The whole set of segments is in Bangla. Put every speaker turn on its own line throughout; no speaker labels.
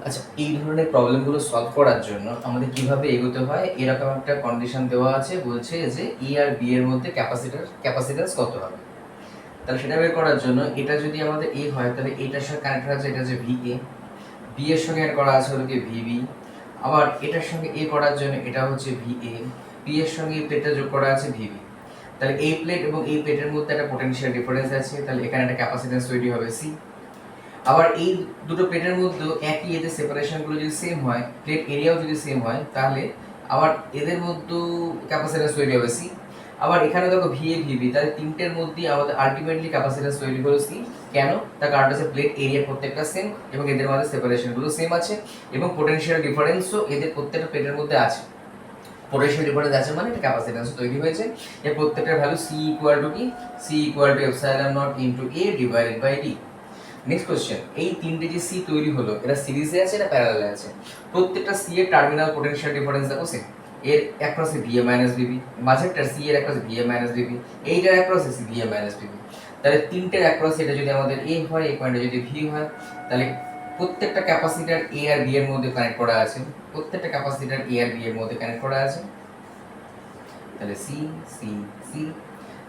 আচ্ছা, এই ধরনের প্রবলেমগুলো সলভ করার জন্য আমাদের কিভাবে এগোতে হয়, এরকম একটা কন্ডিশন দেওয়া আছে, বলছে যে ই আর বি এর মধ্যে ক্যাপাসিট্যান্স কত হবে। তাহলে সেটা বের করার জন্য এটা যদি আমাদের এ হয় তাহলে এটার সঙ্গে কানেক্ট আছে, এটা হচ্ছে ভি এ, বি এর সঙ্গে অ্যাড করা আছে হলো কি ভিবি, আবার এটার সঙ্গে এ করার জন্য এটা হচ্ছে ভি এ, বি এর সঙ্গে এই প্লেটটা যোগ করা আছে ভিবি। তাহলে এই প্লেট এবং এই প্লেটের মধ্যে একটা পোটেনশিয়াল ডিফারেন্স আছে, তাহলে এখানে একটা ক্যাপাসিট্যান্স তৈরি হবে সি। আবার এই দুটো প্লেটের মধ্যে একই এতে সেপারেশনগুলো যদি সেম হয়, প্লেট এরিয়াও যদি সেম হয়, তাহলে আবার এদের মধ্যে ক্যাপাসিট্যান্স তৈরি হবে সি। আবার এখানে দেখো ভি এ ভিবি, তাহলে তিনটের মধ্যে আমাদের আলটিমেটলি ক্যাপাসিট্যান্স তৈরি হলো সি। কেন? তার কারণ হচ্ছে প্লেট এরিয়া প্রত্যেকটা সেম এবং এদের মধ্যে সেপারেশনগুলো সেম আছে এবং পোটেনশিয়াল ডিফারেন্সও এদের প্রত্যেকটা প্লেটের মধ্যে আছে। পোটেনশিয়াল ডিফারেন্স আছে মানে একটা ক্যাপাসিট্যান্স তৈরি হয়েছে। এর প্রত্যেকটার ভ্যালু সি ইকুয়াল টু কি? C equal to epsilon not into A divided by D. Next question, এই তিনটে যে সি তৈরি হলো এরা সিরিজে আছে না প্যারালালে আছে? প্রত্যেকটা সি এর টার্মিনাল পোটেনশিয়াল ডিফারেন্স দেখো সেম। এর অ্যাক্রসে ভিএ মাইনাস বিবি, মাঝেরটার সি এর অ্যাক্রসে ভিএ মাইনাস বিবি, এইটার অ্যাক্রসে সি ভিএ মাইনাস বিবি। তাহলে তিনটের অ্যাক্রসে এটা যদি আমাদের এ হয়, এই পয়েন্টে যদি ভি হয়, তাহলে প্রত্যেকটা ক্যাপাসিটার এ আর বি এর মধ্যে কানেক্ট করা আছে, প্রত্যেকটা ক্যাপাসিটার এ আর বি এর মধ্যে কানেক্ট করা আছে। তাহলে সি সি সি,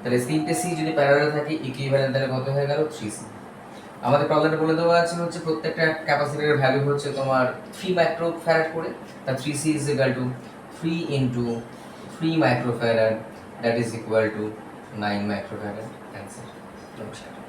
তাহলে তিনটে সি যদি প্যারালাল থাকে ইকুইভ্যালেন্ট, তাহলে কত হয়ে গেল? 3c। আমাদের প্রবলেমটা বলে দেওয়া আছে হচ্ছে প্রত্যেকটা ক্যাপাসিটরের ভ্যালু হচ্ছে তোমার 3 মাইক্রোফ্যারাড করে, তা 3c is equal to 3 into 3 microfarad, that is equal to 9 microfarad. Answer. নমস্কার।